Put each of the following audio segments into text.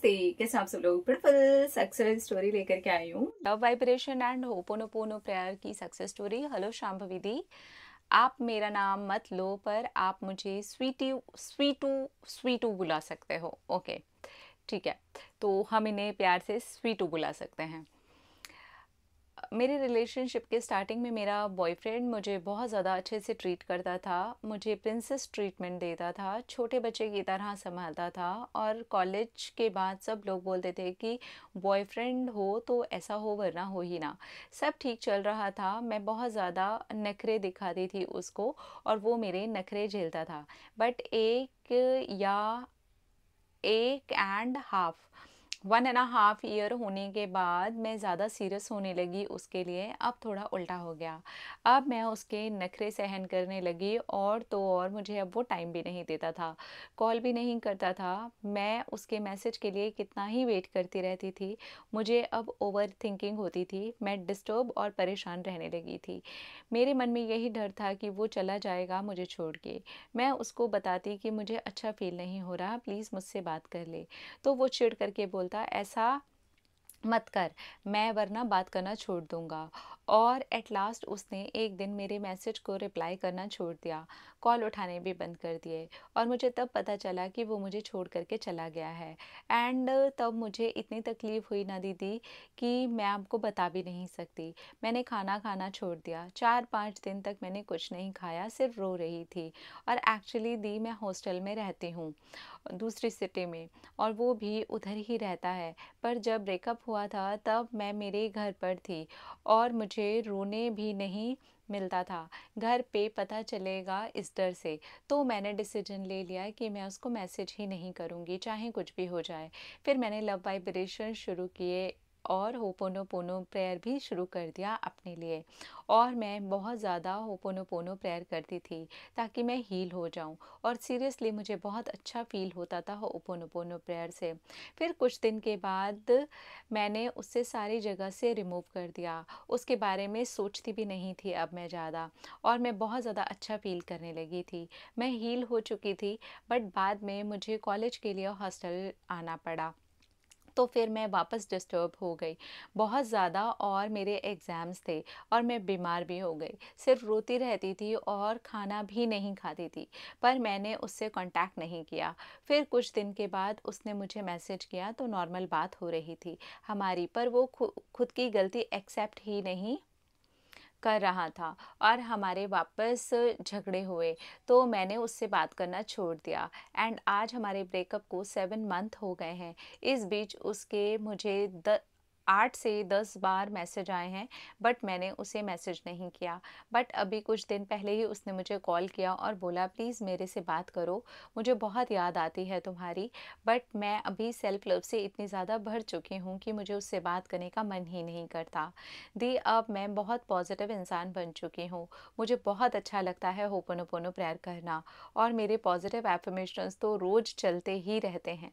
नमस्ते, कैसे आप सब लोग। ब्यूटीफुल सक्सेस स्टोरी लेकर के आई हूँ। Love vibration and ho'oponopono prayer की सक्सेस स्टोरी। हेलो शांभवी दी, आप मेरा नाम मत लो पर आप मुझे स्वीटू बुला सकते हो। ओके, ठीक है, तो हम इन्हें प्यार से स्वीटू बुला सकते हैं। मेरे रिलेशनशिप के स्टार्टिंग में मेरा बॉयफ्रेंड मुझे बहुत ज़्यादा अच्छे से ट्रीट करता था, मुझे प्रिंसेस ट्रीटमेंट देता था, छोटे बच्चे की तरह संभालता था। और कॉलेज के बाद सब लोग बोलते थे कि बॉयफ्रेंड हो तो ऐसा हो वरना हो ही ना। सब ठीक चल रहा था, मैं बहुत ज़्यादा नखरे दिखाती थी उसको और वो मेरे नखरे झेलता था। बट एक एंड हाफ 1.5 ईयर होने के बाद मैं ज़्यादा सीरियस होने लगी उसके लिए। अब थोड़ा उल्टा हो गया, अब मैं उसके नखरे सहन करने लगी और तो और मुझे अब वो टाइम भी नहीं देता था, कॉल भी नहीं करता था। मैं उसके मैसेज के लिए कितना ही वेट करती रहती थी। मुझे अब ओवर थिंकिंग होती थी, मैं डिस्टर्ब और परेशान रहने लगी थी। मेरे मन में यही डर था कि वो चला जाएगा मुझे छोड़ के। मैं उसको बताती कि मुझे अच्छा फील नहीं हो रहा, प्लीज़ मुझसे बात कर ले। तो वो चिढ़ करके बोलता, ऐसा मत कर, मैं वरना बात करना छोड़ दूंगा। और एट लास्ट उसने एक दिन मेरे मैसेज को रिप्लाई करना छोड़ दिया, कॉल उठाने भी बंद कर दिए। और मुझे तब पता चला कि वो मुझे छोड़ करके चला गया है। एंड तब मुझे इतनी तकलीफ़ हुई ना दीदी कि मैं आपको बता भी नहीं सकती। मैंने खाना खाना छोड़ दिया, 4-5 दिन तक मैंने कुछ नहीं खाया, सिर्फ रो रही थी। और एक्चुअली दी मैं हॉस्टल में रहती हूँ दूसरी सिटी में, और वो भी उधर ही रहता है। पर जब ब्रेकअप हुआ था तब मैं मेरे घर पर थी और मुझे रोने भी नहीं मिलता था, घर पे पता चलेगा इस डर से। तो मैंने डिसीजन ले लिया कि मैं उसको मैसेज ही नहीं करूँगी चाहे कुछ भी हो जाए। फिर मैंने लव वाइब्रेशन शुरू किए और होपोनोपोनो प्रेयर भी शुरू कर दिया अपने लिए। और मैं बहुत ज़्यादा होपोनोपोनो प्रेयर करती थी ताकि मैं हील हो जाऊं। और सीरियसली मुझे बहुत अच्छा फील होता था होपोनोपोनो प्रेयर से। फिर कुछ दिन के बाद मैंने उससे सारी जगह से रिमूव कर दिया, उसके बारे में सोचती भी नहीं थी अब मैं ज़्यादा। और मैं बहुत ज़्यादा अच्छा फील करने लगी थी, मैं हील हो चुकी थी। बट बाद में मुझे कॉलेज के लिए हॉस्टल आना पड़ा, तो फिर मैं वापस डिस्टर्ब हो गई बहुत ज़्यादा। और मेरे एग्ज़ाम्स थे और मैं बीमार भी हो गई, सिर्फ रोती रहती थी और खाना भी नहीं खाती थी। पर मैंने उससे कांटेक्ट नहीं किया। फिर कुछ दिन के बाद उसने मुझे मैसेज किया तो नॉर्मल बात हो रही थी हमारी, पर वो खुद की गलती एक्सेप्ट ही नहीं कर रहा था और हमारे वापस झगड़े हुए। तो मैंने उससे बात करना छोड़ दिया। एंड आज हमारे ब्रेकअप को 7 मंथ हो गए हैं। इस बीच उसके मुझे 8 से 10 बार मैसेज आए हैं, बट मैंने उसे मैसेज नहीं किया। बट अभी कुछ दिन पहले ही उसने मुझे कॉल किया और बोला प्लीज़ मेरे से बात करो, मुझे बहुत याद आती है तुम्हारी। बट मैं अभी सेल्फ लव से इतनी ज़्यादा भर चुकी हूँ कि मुझे उससे बात करने का मन ही नहीं करता। दी अब मैं बहुत पॉजिटिव इंसान बन चुकी हूँ, मुझे बहुत अच्छा लगता है होपोनोपोनो प्रेयर करना। और मेरे पॉजिटिव एफर्मेशंस तो रोज़ चलते ही रहते हैं।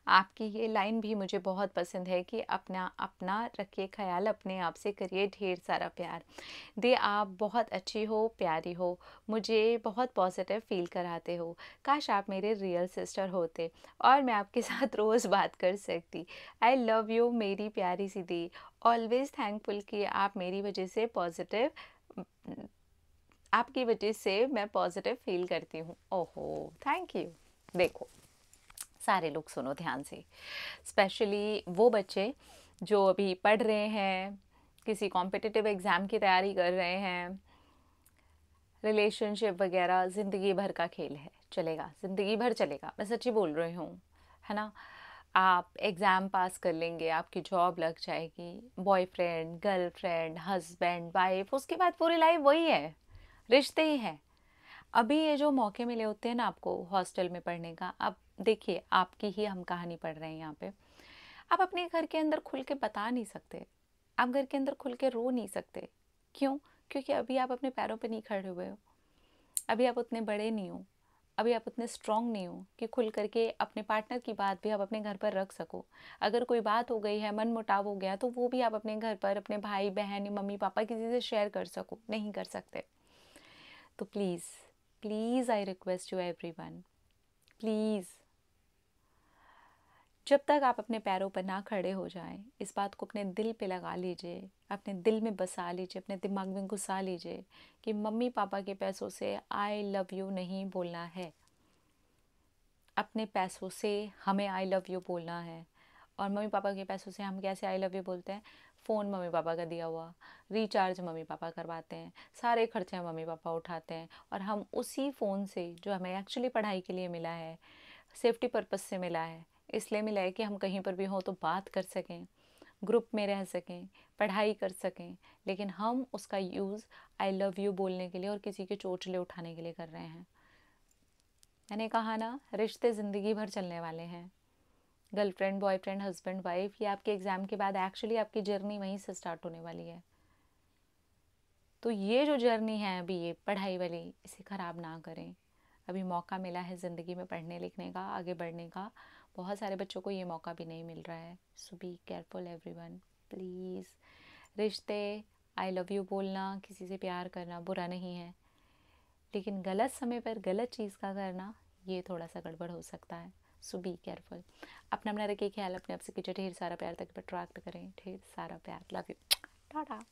आपकी ये लाइन भी मुझे बहुत पसंद है कि अपना अपना रखिए ख्याल, अपने आप से करिए ढेर सारा प्यार। दी आप बहुत अच्छी हो, प्यारी हो, मुझे बहुत पॉजिटिव फील कराते हो। काश आप मेरे रियल सिस्टर होते और मैं आपके साथ रोज़ बात कर सकती। आई लव यू मेरी प्यारी सी दी। ऑलवेज थैंकफुल कि आप मेरी वजह से पॉजिटिव, आपकी वजह से मैं पॉजिटिव फील करती हूँ। ओहो, थैंक यू। देखो, सारे लोग सुनो ध्यान से, स्पेशली वो बच्चे जो अभी पढ़ रहे हैं, किसी कॉम्पिटिटिव एग्ज़ाम की तैयारी कर रहे हैं। रिलेशनशिप वगैरह ज़िंदगी भर का खेल है, चलेगा ज़िंदगी भर चलेगा, मैं सच्ची बोल रही हूँ, है ना। आप एग्ज़ाम पास कर लेंगे, आपकी जॉब लग जाएगी, बॉयफ्रेंड गर्लफ्रेंड हस्बैंड वाइफ, उसके बाद पूरी लाइफ वही है, रिश्ते ही हैं। अभी ये जो मौके मिले होते हैं ना आपको हॉस्टल में पढ़ने का, अब देखिए आपकी ही हम कहानी पढ़ रहे हैं यहाँ पे। आप अपने घर के अंदर खुल के बता नहीं सकते, आप घर के अंदर खुल के रो नहीं सकते। क्यों? क्योंकि अभी आप अपने पैरों पे नहीं खड़े हुए हो, अभी आप उतने बड़े नहीं हो, अभी आप उतने स्ट्रांग नहीं हो कि खुल करके अपने पार्टनर की बात भी आप अपने घर पर रख सको। अगर कोई बात हो गई है, मन मुटाव हो गया, तो वो भी आप अपने घर पर अपने भाई बहन मम्मी पापा किसी से शेयर कर सको, नहीं कर सकते। तो please please I request you everyone, please जब तक आप अपने पैरों पर ना खड़े हो जाएं, इस बात को अपने दिल पे लगा लीजिए, अपने दिल में बसा लीजिए, अपने दिमाग में घुसा लीजिए कि मम्मी पापा के पैसों से आई लव यू नहीं बोलना है। अपने पैसों से हमें आई लव यू बोलना है। और मम्मी पापा के पैसों से हम कैसे आई लव यू बोलते हैं? फ़ोन मम्मी पापा का दिया हुआ, रिचार्ज मम्मी पापा करवाते हैं, सारे खर्चे मम्मी पापा उठाते हैं, और हम उसी फ़ोन से जो हमें एक्चुअली पढ़ाई के लिए मिला है, सेफ्टी पर्पस से मिला है, इसलिए मिला है कि हम कहीं पर भी हों तो बात कर सकें, ग्रुप में रह सकें, पढ़ाई कर सकें, लेकिन हम उसका यूज़ आई लव यू बोलने के लिए और किसी के चोचले उठाने के लिए कर रहे हैं। मैंने कहा ना, रिश्ते ज़िंदगी भर चलने वाले हैं। गर्लफ्रेंड, बॉयफ्रेंड, हस्बैंड, वाइफ, ये आपके एग्ज़ाम के बाद एक्चुअली आपकी जर्नी वहीं से स्टार्ट होने वाली है। तो ये जो जर्नी है अभी ये पढ़ाई वाली, इसे ख़राब ना करें। अभी मौका मिला है ज़िंदगी में पढ़ने लिखने का, आगे बढ़ने का। बहुत सारे बच्चों को ये मौका भी नहीं मिल रहा है। सो बी केयरफुल एवरीवन, प्लीज़। रिश्ते, आई लव यू बोलना, किसी से प्यार करना बुरा नहीं है, लेकिन गलत समय पर गलत चीज़ का करना, ये थोड़ा सा गड़बड़ हो सकता है। सो बी केयरफुल। अपना रखिए ख्याल, अपने आप से कीजिए ढेर सारा प्यार, तक अट्रैक्ट करें ढेर सारा प्यार। Love you, Tata.